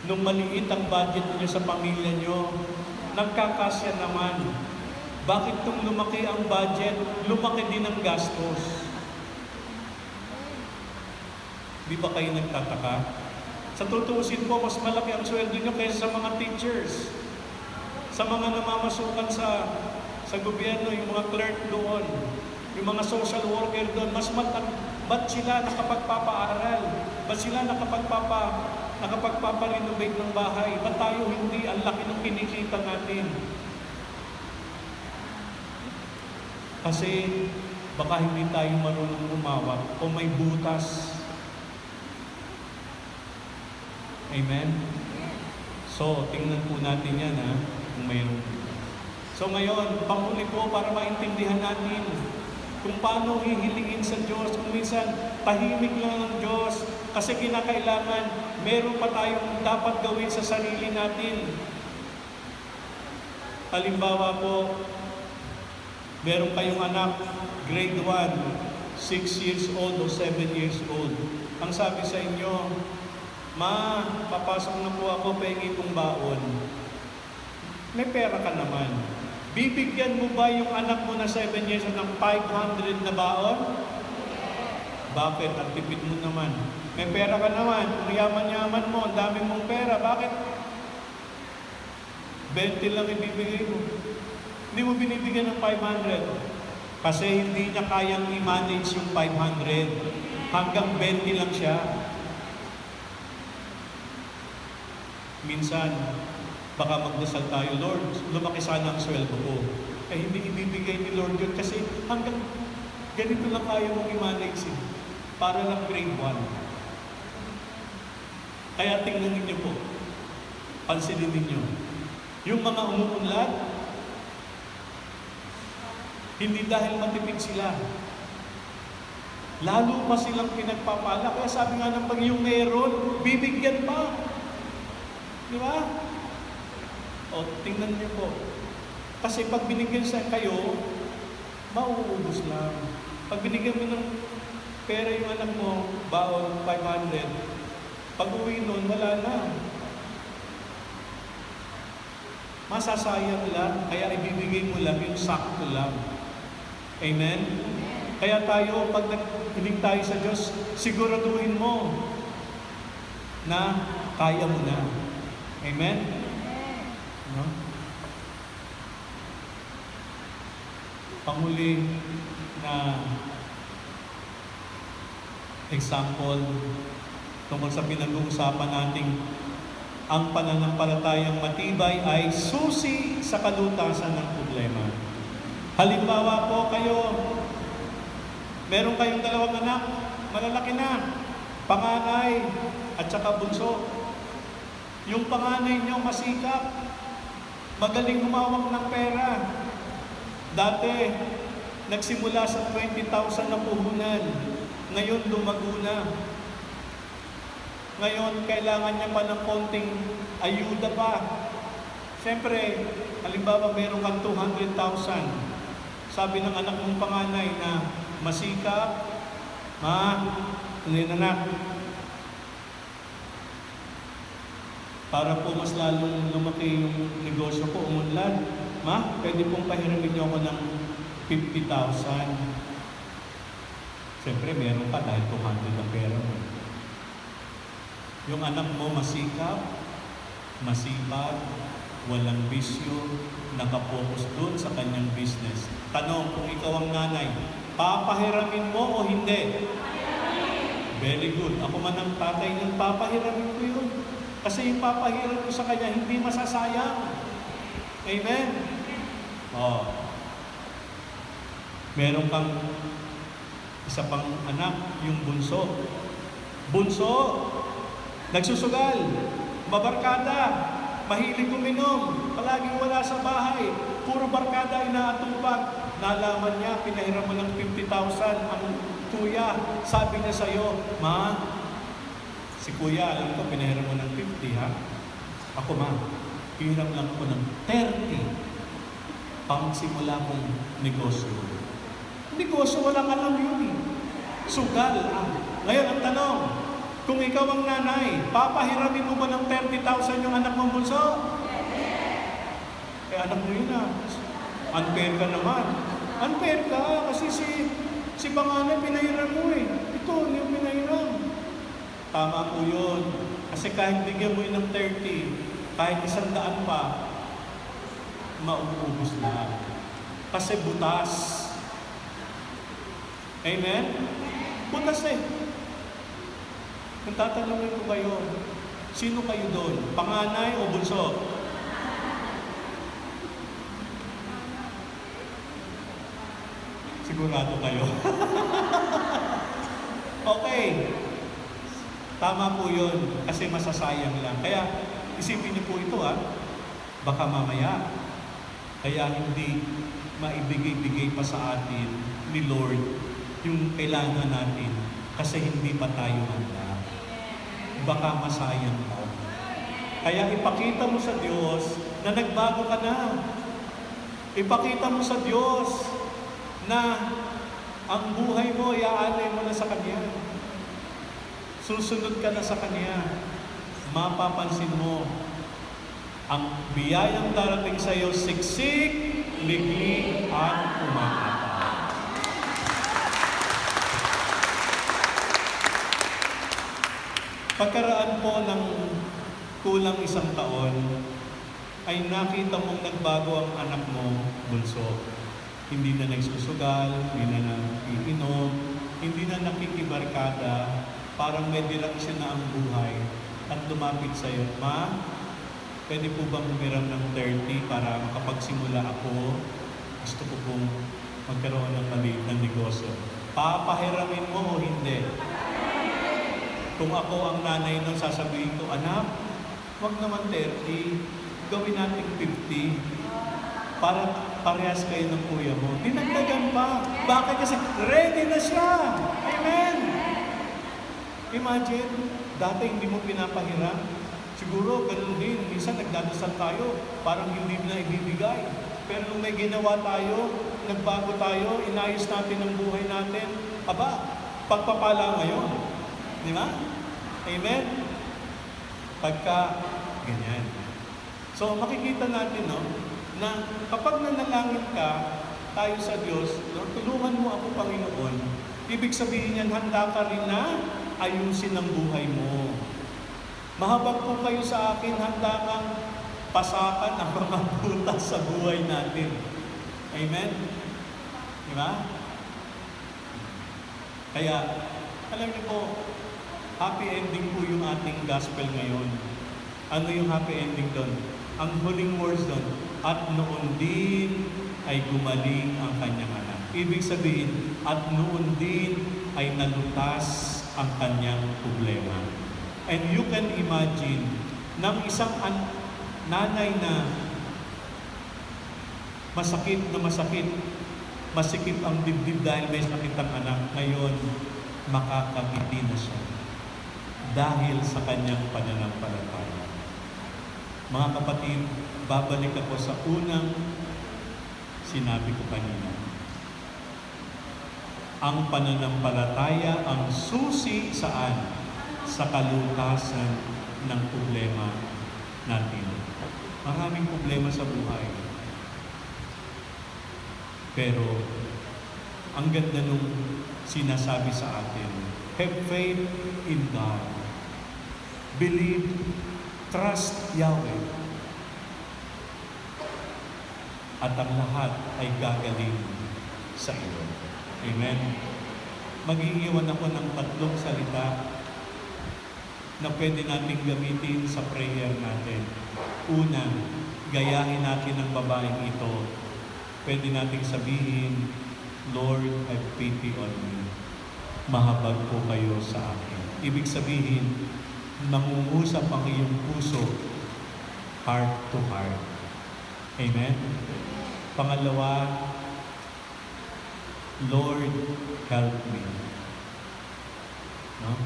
nung maliit ang budget niyo sa pamilya niyo, nagkakasya naman. Bakit nung lumaki ang budget, lumaki din ang gastos? Di ba kayo nagtataka? Sa tutuusin po, mas malaki ang sweldo nyo kaysa sa mga teachers. Sa mga namamasukan sa gobyerno, yung mga clerk doon, yung mga social worker doon, ba't sila nakapagpapaaral? Ba't sila nakapagpaparenovate ng bahay? Ba't tayo hindi? Ang laki ng kinikita natin. Kasi baka hindi tayo marunong umawat o may butas. Amen? So, tingnan po natin yan kung mayroon. So ngayon, panghuli po para maintindihan natin kung paano hihilingin sa Diyos. Kung minsan, tahimik lang ng Diyos kasi kinakailangan meron pa tayong dapat gawin sa sarili natin. Halimbawa po, meron kayong anak, grade 1, 6 years old o 7 years old. Ang sabi sa inyo, "Ma, papasok na po ako, pahingi kong baon." May pera ka naman. Bibigyan mo ba yung anak mo na 7 years old ng 500 na baon? Bakit? Ang tipid mo naman. May pera ka naman. Kung yaman-yaman mo, ang dami mong pera. Bakit? 20 lang ibibigay mo. Hindi mo binibigyan ng 500. Kasi hindi niya kayang i-manage yung 500. Hanggang 20 lang siya. Minsan, baka magdasal tayo, "Lord, lumaki sana ang sweldo ko." Eh, hindi ibibigay ni Lord yun kasi hanggang ganito lang kaya mong i-manage para lang grade 1. Kaya tingnan ninyo po, pansinin ninyo, yung mga umuunlad, hindi dahil matipid sila. Lalo pa silang pinagpapala. Kaya sabi nga ng yung meron, bibigyan pa. Di ba? O, tingnan niyo po. Kasi pag binigyan sa kayo, mauubos lang. Pag binigyan mo ng pera yung anak mo, baon 500, pag uwi nun, wala na. Masasayang lang, kaya ibibigay mo lang yung sakto lang. Amen? Kaya tayo, pag naghiling tayo sa Diyos, siguraduhin mo na kaya mo na. Amen? No? Panghuli na example tungkol sa pinag-uusapan nating ang pananampalatayang matibay ay susi sa kalutasan ng problema. Halimbawa po kayo, meron kayong 2 anak, malalaki na, panganay at saka bunso. Yung panganay nyo masikap, magaling humawak ng pera. Dati, nagsimula sa 20,000 na puhunan, ngayon lumago na. Ngayon, kailangan niya pa ng konting ayuda pa. Siyempre, halimbawa meron kang 200,000. Sabi ng anak mong panganay na masikap, "Ma, anak, para po mas lalong lumaki yung negosyo ko, umunlad, Ma, pwede pong pahiramin niyo ako ng 50,000. Siyempre, meron pa dahil 200 ang pera mo. Yung anak mo masikap, masipag, walang bisyo, nakapokus doon sa kanyang business. Tanong, kung ikaw ang nanay, papahiramin mo o hindi? Very good. Ako man ang tatay ng papahiramin ko yun. Kasi yung papahiram ko sa kanya, hindi masasayang. Amen? Oh. Meron kang isa pang anak, yung bunso. Bunso, nagsusugal, mabarkada, mahilig uminom, palaging wala sa bahay, puro barkada inaatupag. Nalaman niya, pinahiram mo ng 50,000 ang kuya. Sabi niya sa'yo, "Ma, si kuya, alam ko, pinahiram mo ng 50, ha? Ako, ma, hiram lang ko ng 30 pang simula kong negosyo." Negosyo, walang alam yun eh. Sugal. Ngayon, ang tanong, kung ikaw ang nanay, papahiramin mo ba ng 30,000 yung anak mong bunso? Eh, anak mo yun unfair ka naman. Unfair ka kasi si panganay pinahiram mo eh. Ito, yung pinahiram. Tama po yun. Kasi kahit bigyan mo yun ng 30, kahit 100 pa, mauubos na. Kasi butas. Amen? Butas eh. Kung tatanungin ko kayo, sino kayo doon? Panganay o bunso? Sigurado kayo. Okay. Tama po yun. Kasi masasayang lang. Kaya isipin niyo po ito baka mamaya. Kaya hindi maibigay-bigay pa sa atin ni Lord yung kailangan natin kasi hindi pa tayo handa. Baka masayang pa. Kaya ipakita mo sa Diyos na nagbago ka na. Ipakita mo sa Diyos na ang buhay mo, iaalay mo na sa Kanya. Susunod ka na sa Kanya. Mapapansin mo, ang biyayang darating sa iyo, siksik, liglig, at umakata. Pagkaraan po ng kulang 1 taon, ay nakita mong nagbago ang anak mo, bunso. Hindi na nagsusugal, hindi na nakikinom, hindi na nakikibarkada, parang may direksyon na ang buhay at lumapit sa iyo, Ma, pwede po bang humiram ng 30 para makapagsimula ako? Gusto ko pong magkaroon ng maliit na negosyo. Papahiramin mo o hindi? Kung ako ang nanay nung sasabihin ko, anak, wag naman 30, gawin natin 50 para parehas kayo ng kuya mo. Dinagdagan pa. Bakit? Kasi ready na siya. Amen! Imagine, dati hindi mo pinapahiram. Siguro, ganun din. Minsan nagdadasal tayo, parang hindi na ibibigay. Pero nung may ginawa tayo, nagbago tayo, inayos natin ang buhay natin, pagpapala ngayon. Di ba? Amen? Pagka ganyan. So, makikita natin, na kapag nanalangin ka, tayo sa Diyos, Lord, tulungan mo ako, Panginoon. Ibig sabihin yan, handa ka rin na ayusin ang buhay mo. Mahabag po kayo sa akin, handa kang pasakan ang mga butas sa buhay natin. Amen? Di ba? Kaya, alam niyo po, happy ending po yung ating gospel ngayon. Ano yung happy ending doon? Ang huling words doon, at noon din ay gumaling ang kanyang anak. Ibig sabihin, at noon din ay nalutas ang kanyang problema. And you can imagine, ng isang nanay na masikip ang dibdib dahil may sakit ang anak, ngayon makakangiti na siya dahil sa kanyang pananampalataya. Mga kapatid, babalik ako sa unang sinabi ko kanina. Ang pananampalataya ang susi saan? Sa kalutasan ng problema natin. Maraming problema sa buhay. Pero, ang ganda nung sinasabi sa atin, have faith in God. Believe, trust Yahweh. At ang lahat ay gagaling sa iyo. Amen? Mag-iiwan ako ng 3 salita na pwede nating gamitin sa prayer natin. Una, gayahin natin ang babaeng ito. Pwede nating sabihin, Lord, have pity on me. Mahabag po kayo sa akin. Ibig sabihin, nangungusap ang iyong puso, heart to heart. Amen? Pangalawa, Lord, help me. No?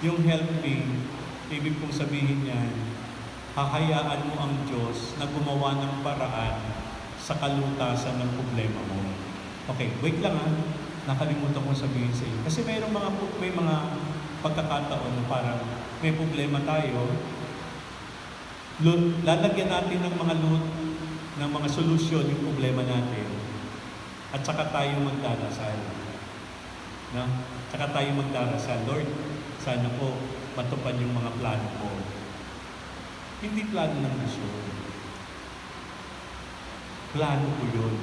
Yung help me, ibig kong sabihin yan, hahayaan mo ang Diyos na gumawa ng paraan sa kalutasan ng problema mo. Okay, wait lang nakalimutan ko sabihin sa iyo. Kasi may mga pagkakataon na parang may problema tayo, lalagyan natin ng mga solusyon yung problema natin, at saka tayo magdarasal. No? Saka tayo magdarasal, Lord, sana po matupad yung mga plano ko. Hindi plano ng misyon. Plano ko yun.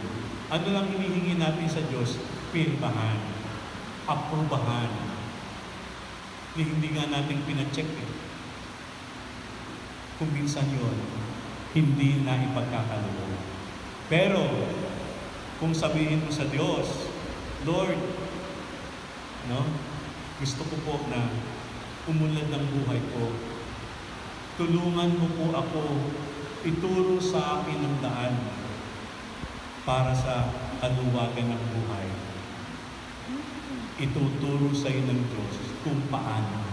Ano lang hinihingi natin sa Diyos? Pirmahan. Aprubahan. Hindi nga natin pinacheck eh. Kung minsan yun, hindi na ipagkakaloob. Pero, kung sabihin mo sa Diyos, Lord, no? Gusto ko po na umunlad ng buhay ko. Tulungan mo po ako, ituro sa akin ang daan para sa kaluwagan ng buhay. Ituturo sa iyo ng Diyos kung paano.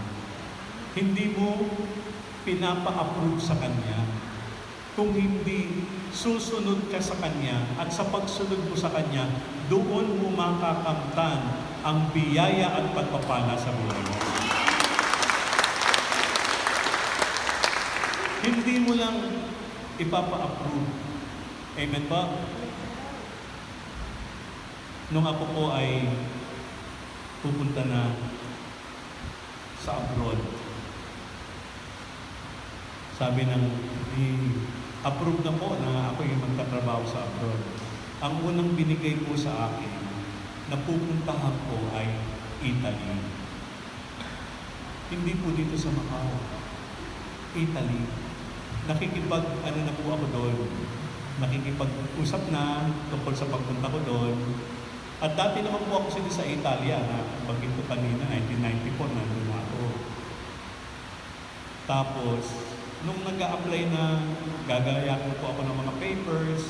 Hindi mo pinapa-approve sa Kanya. Kung hindi susunod ka sa Kanya at sa pagsunod mo sa Kanya, doon mo makakamtan ang biyaya at pagpapala sa buhay mo. Hindi mo lang ipapa-approve. Amen ba? Nung ako po ay pupunta na sa abroad, sabi ng approve na po na ako yung magtatrabaho sa abroad. Ang unang binigay po sa akin na pupuntahan ko ay Italy. Hindi po dito sa Macau. Italy. Nakikipag-ano na po ako doon. Nakikipag-usap na tungkol sa pagpunta ko doon. At dati naman po ako sa Italia na bagay ko kanina, 1994, nandun na ako. Tapos, nung nag-a-apply na gagayakin po ako ng mga papers,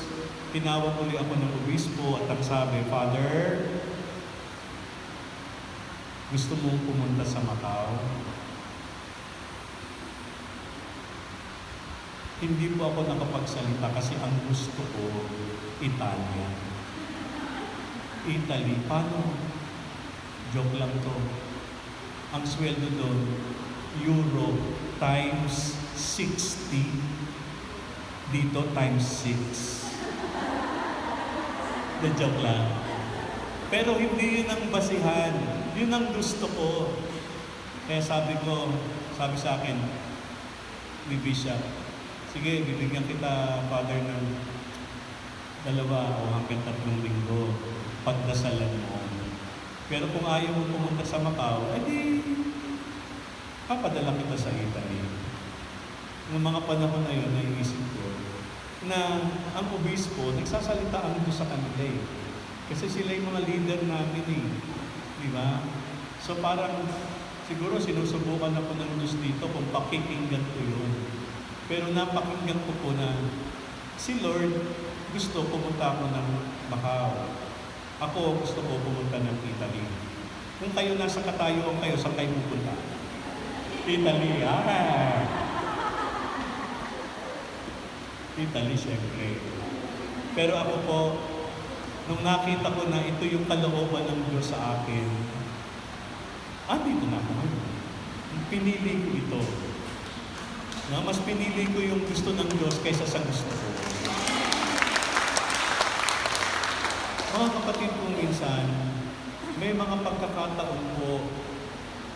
tinawag uli ako ng obispo at ang sabi, Father, gusto mong pumunta sa Macau? Hindi po ako nakapagsalita kasi ang gusto ko, Italia. Italy, paano? Joke lang to. Ang sweldo doon, Euro times 60. Dito times 6. The joke lang. Pero hindi yun ang basihan. Yun ang gusto ko. Kaya sabi sa akin, ni Bishop, sige, bibigyan kita, Father, ng 2 o hanggang 3 linggo. Pagdasalan mo. Pero kung ayaw mo pumunta sa Macau, edi papadala kita sa Italy. Noong mga panahon na yun, naiisip ko na ang obispo, nagsasalita ang Diyos sa kanila eh. Kasi sila yung mga leader namin eh. Di ba? So parang siguro sinusubukan ako ng Diyos dito kung pakikinggan ko yun. Pero napakinggan ko po na si Lord gusto pumunta ako ng Macau. Ako gusto ko pumunta ng Italy. Kung kayo nasa katayuan kayo, saan kayo pupunta? Italy, Italy, syempre. Pero ako po, nung nakita ko na ito yung kalooban ng Diyos sa akin, dito na ako. Pinili ko ito. Na mas pinili ko yung gusto ng Diyos kaysa sa gusto ko. Mga kapatid po minsan, may mga pagkakataon po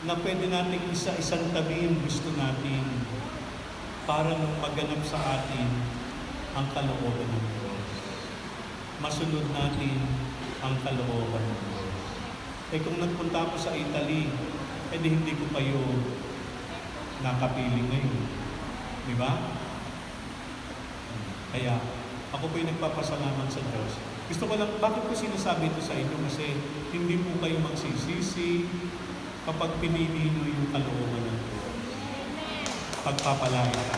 na pwede natin isa-isang tabi yung gusto natin para nung maganap sa atin ang kalooban ng Diyos. Masunod natin ang kalooban ng Diyos. Kung nagpunta ako sa Italy, edi hindi ko kayo nakapili ngayon. Di ba? Kaya, ako po'y nagpapasalamat sa Diyos. Gusto ko lang, bakit ko sinasabi ito sa inyo? Kasi hindi po kayo magsisisi kapag pinili nyo yung kalooban ng Diyos. Pagpapalaya ka.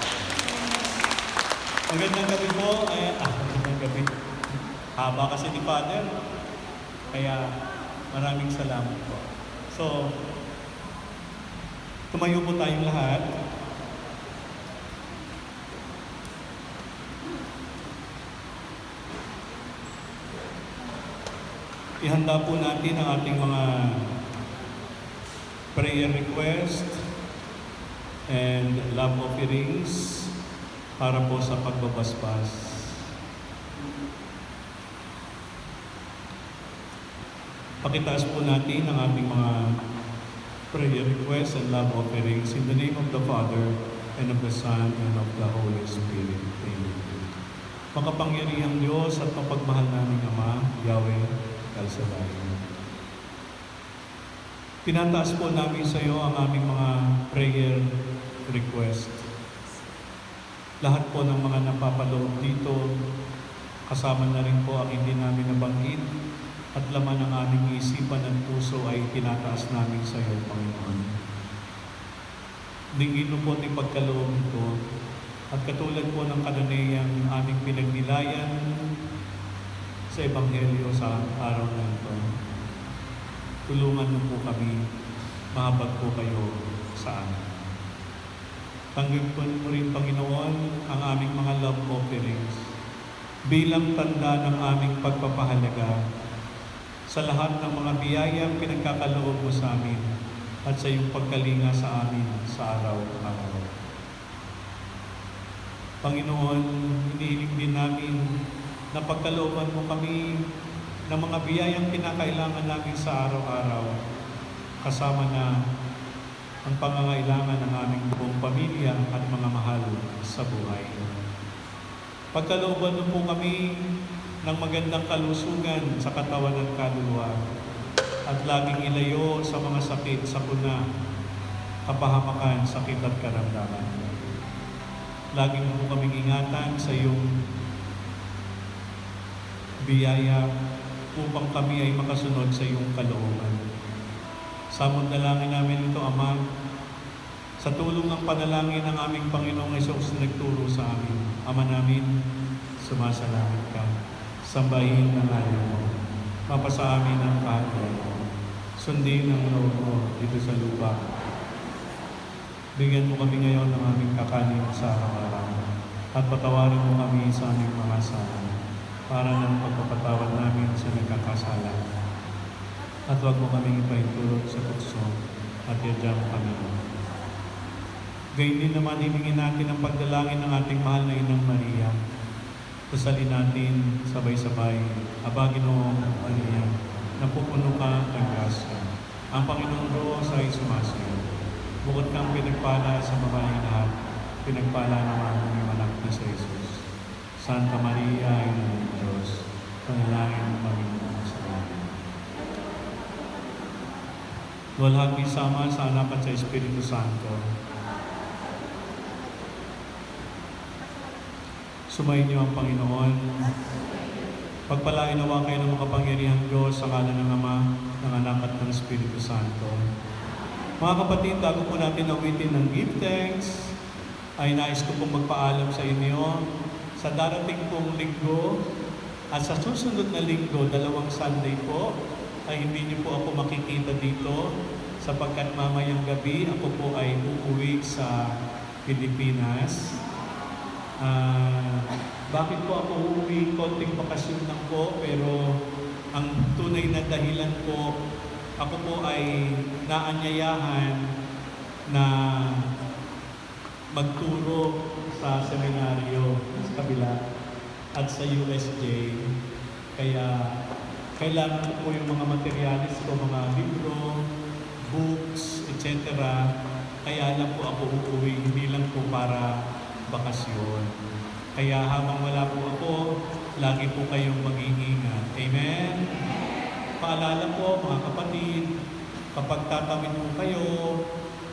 Magandang gabi po. Magandang gabi. Haba kasi ni Father. Kaya maraming salamat po. So, tumayo po tayong lahat. Ihanda po natin ang ating mga prayer request and love offerings para po sa pagbabasbas. Pakitaas po natin ang ating mga prayer requests and love offerings in the name of the Father, and of the Son, and of the Holy Spirit. Amen. Makapangyarihang Diyos at mapagmahal naming Ama, Yahweh, El Shaddai. Tinataas po namin sa iyo ang aming mga prayer request. Lahat po ng mga napapaloob dito, kasama na rin po ang hindi namin nabanggit, at laman ng aming isipan at puso ay tinataas namin sa iyo, Panginoon. Dingin mo po ang pagkaloob ito, at katulad po ng kananayang aming pinagnilayan sa Ebanghelyo sa araw na ito, tulungan mo po kami, mahabag po kayo sa amin. Tanggapin mo rin, Panginoon, ang aming mga love offerings bilang tanda ng aming pagpapahalaga sa lahat ng mga biyayang pinagkakaloob mo sa amin at sa iyong pagkalinga sa amin sa araw-araw. Panginoon, hinihiling din namin na pagkalooban mo kami ng mga biyayang kinakailangan namin sa araw-araw, kasama na ang pangangailangan ng aming buong pamilya at mga mahal sa buhay. Pagkalooban mo po kami ng magandang kalusugan sa katawan at kaluluwa, at laging ilayo sa mga sakit, sakuna, kapahamakan, sakit at karamdaman. Laging mo po kaming ingatan sa iyong biyaya upang kami ay makasunod sa iyong kalooban. Samod dalangin namin ito, Ama, sa tulong ng panalangin ng aming Panginoong Hesus na nagturo sa amin. Ama namin, sumasalangit ka. Sambahin ang ngalan mo. Mapasa amin ang kaharian mo. Sundin ang loob mo dito sa lupa. Bigyan mo kami ngayon ng aming kakanin sa araw-araw. At patawarin mo kami sa aming mga sala, para ng pagpapatawad namin sa nagkakasala. At huwag mo kaming ipahintulot sa tukso at yadya mo kami. Gayun din naman, himingin natin ang pagdalangin ng ating mahal na Inang Maria. Dasalin natin sabay-sabay. Aba, Ginoong Maria, napupuno ka ng grasya. Ang Panginoong Diyos ay sumasiyo. Bukod kang pinagpala sa babaeng lahat, pinagpala naman ang iyong anak na si Jesus. Santa Maria, Ina ng Diyos, panalangin mo kami sa amin. Walhati sama sa Anak at sa Espiritu Santo. Sumayin niyo ang Panginoon. Pagpalain nawa kayo ng makapangyarihang Diyos sa ngalan ng Ama, ng Anak at ng Espiritu Santo. Mga kapatid, bago po natin awitin ng give thanks, ay nais ko pong magpaalam sa inyo sa darating pong linggo at sa susunod na linggo, 2 Sunday po, ay hindi niyo po ako makikita dito sapagkat mamayang gabi ako po ay uuwi sa Pilipinas. Bakit po ako uuwi? Konting bakasyon lang po, pero ang tunay na dahilan po, ako po ay naanyayahan na magturo sa seminaryo sa kabila at sa USJ. Kaya kailangan ko po yung mga materialis ko, mga libro, books, etc. Kaya lang po ako uuwi, hindi lang po para bakasyon. Kaya habang wala po ako, lagi po kayong mag-iingat. Amen? Paalala po mga kapatid, kapag tatawid po kayo,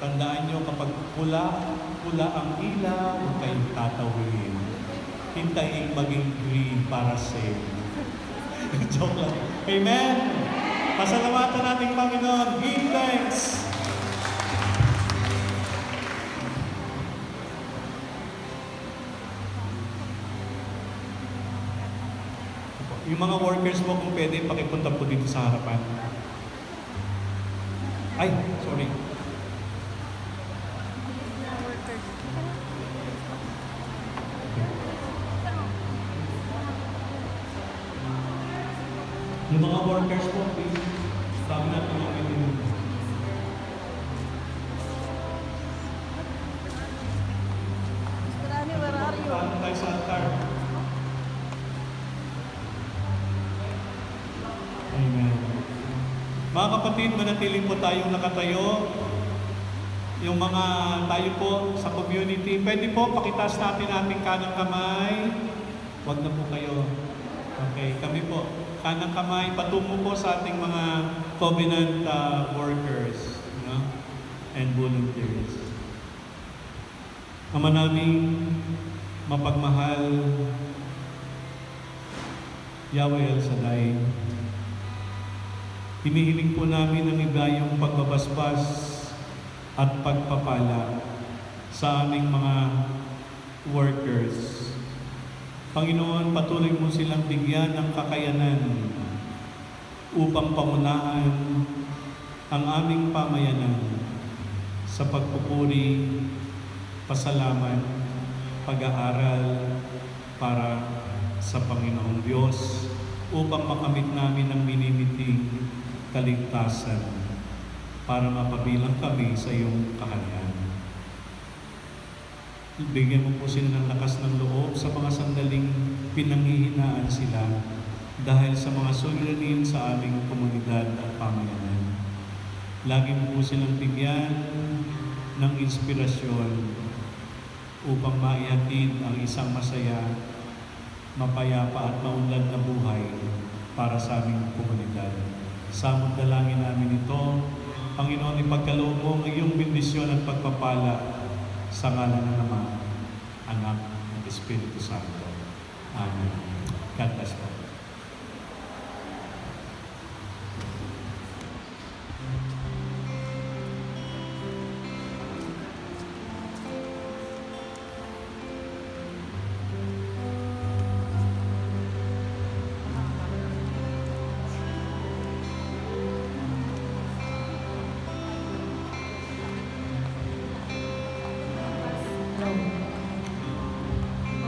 tandaan nyo kapag pula ang ilaw, huwag kayong tatawid. Hintayin maging green para safe. Joke lang. Amen? Pasalamatan natin Panginoon. Give thanks. Yung mga workers mo, kung pwede, pakipunta po dito sa harapan. Ay, sorry. Yung mga workers po, please. Sabi natin yung pwede. Mr. Rani, where are you? Paano tayo sa altar? Amen. Mga kapatid, manatiling po tayong nakatayo Yung mga tayo po sa community, pwede po pakitaas natin ating kanang kamay. Huwag na po kayo. Okay, kami po. Kanang kamay, patungo po sa ating mga covenant workers, no? And volunteers. Ama naming mapagmahal, Yahweh El Shaddai, hinihiling po namin ang igayong pagbabasbas at pagpapala sa aming mga workers. Panginoon, patuloy mo silang bigyan ng kakayanan upang pangunahan ang aming pamayanan sa pagpupuri, pasalamat, pag-aaral para sa Panginoong Diyos upang makamit namin ang minimiting kaligtasan para mapabilang kami sa iyong kaharian. Bigyan mo po sila ng lakas ng loob sa mga sandaling pinanghihinaan sila dahil sa mga suliranin sa aming komunidad at pamayanan. Lagi mo po silang bigyan ng inspirasyon upang maihatid ang isang masaya, mapayapa at maunlad na buhay para sa aming komunidad. Samot dalangin namin ito, Panginoon, ipagkaloob mo ang iyong bendisyon at pagpapala sa ngalan ng Ama, Anak, at Espiritu Santo. Amen. God bless po.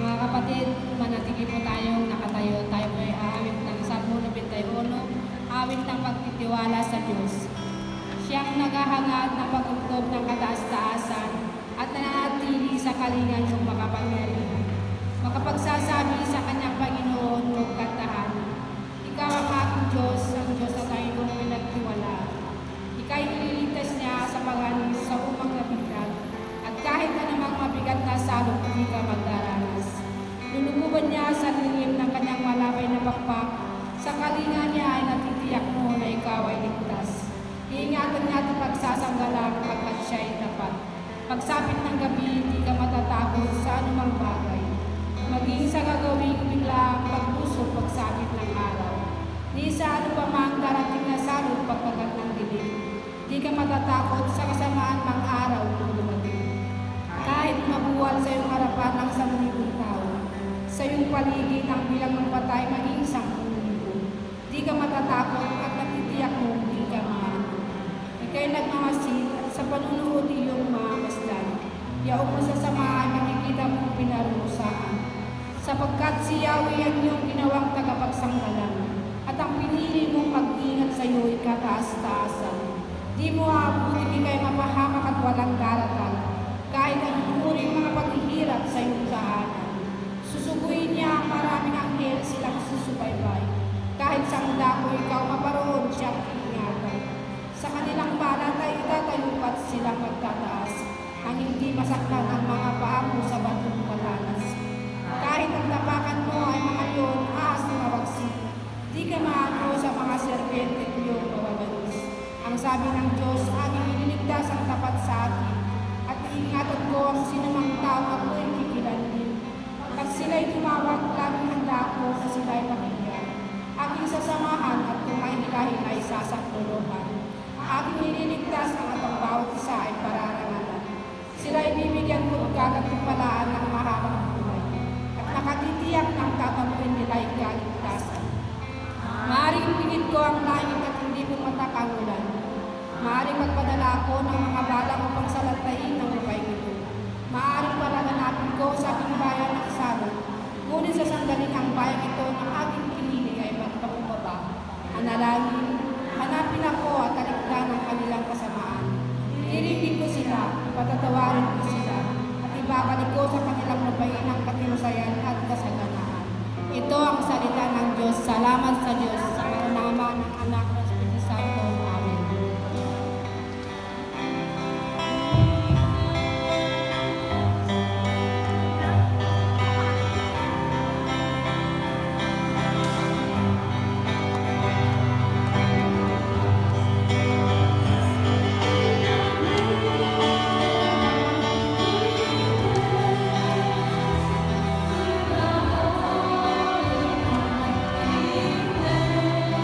Mga kapatid, manatili po tayong nakatayo. Tayo po ay aawit ng Salmo 91, awit ng pagtitiwala sa Diyos. Siyang naghahangad ng pagkukob ng kataas-taasan at nananatili sa kalingan ng makapangyarihan. Makapagsasabi sa kanyang Panginoon, huwag kantahan. Ikaw ang aking Diyos, ang Diyos na tayo kong pinagtiwalaan. Ika'y ililigtas niya sa paganis sa umang nabigat. At kahit anumang mabigat na salot, hindi ka magdaranas. Lulububan niya sa lilim ng kanyang malabay na bakpak. Sa kalinga niya ay natitiyak mo na ikaw ay ligtas. Iingatan niya at pagsasanggalang pagkat siya ay tapat. Pagsapit ng gabi, hindi ka matatakot sa anumang bagay. Maging sa gagawing biglaang pagpuso pagsapit ng araw. Di sa ano pa mang darating na salot pagpagat ng dilim. Di ka matatakot sa kasamaan ng araw kung dumating. Kahit mabuwal sa iyong harapan ng 1,000 tao, sa iyong paligid ang bilang ng patay maging 10,000. Di ka matatakot at natitiyak mo hindi ka maano. Ika'y nagmamasid at sa panunood iyong mamasdan. Yaong masasama makikita mong pinarusahan. Sapagkat si Yahweh ang iyong ginawang tagapagsanggalan at ang pinili mong mag-ingat sa iyo ay kataas-taasan. Di mo aabutin ika'y mapahamak at walang daratan. Kahit ang uring mga paghihirap sa iyong daanan. Susuguin niya ang maraming anghel silang susubaybay. Kahit sang dako ikaw maparoon siyang iingatan. Sa kanilang balat ay itatayupat silang magtataas. Ang hindi masaktan ang mga paa mo sa batong palanas. Kahit ang tapakan mo ay mga leon, ahas na mawagsik. Di ka maano sa mga serbente iyong mababalos. Ang sabi ng Diyos, aking ililigtas ang tapat sa akin. At iingatan ko ang sinumang tao ako'y kikilandin. Pag sila'y tumawag, laging handa ako na sila'y pakinggan. Aking sasamahan at kung may hilahin ay sasaklolohan. Aking ililigtas ang atang bawat isa ay pararangalan. Sila'y bibigyan ko kagatimpalaan ng mahabang buhay. At nakatitiyak ng tatamuin nila'y kaligtasan. Maaring pingin ko ang langit at hindi ko matakangulan. Maaring magpadala ako ng mga bala upang salantain ng lupain ito. Maaring palaganapin ko sa aking bayan ng salot. Ngunit sa sandaling ang bayan ito ng aking pinili ay magpapababa. Analangin, hanapin ako at talikdan ang kanilang kasamaan. Iririgin ko sila, patatawarin ko sila, at ibabalik ko sa kanilang lupain ang katinusayan at kasaganaan. Ito ang salita ng Diyos. Salamat sa Diyos, sa mga Ama ng Anak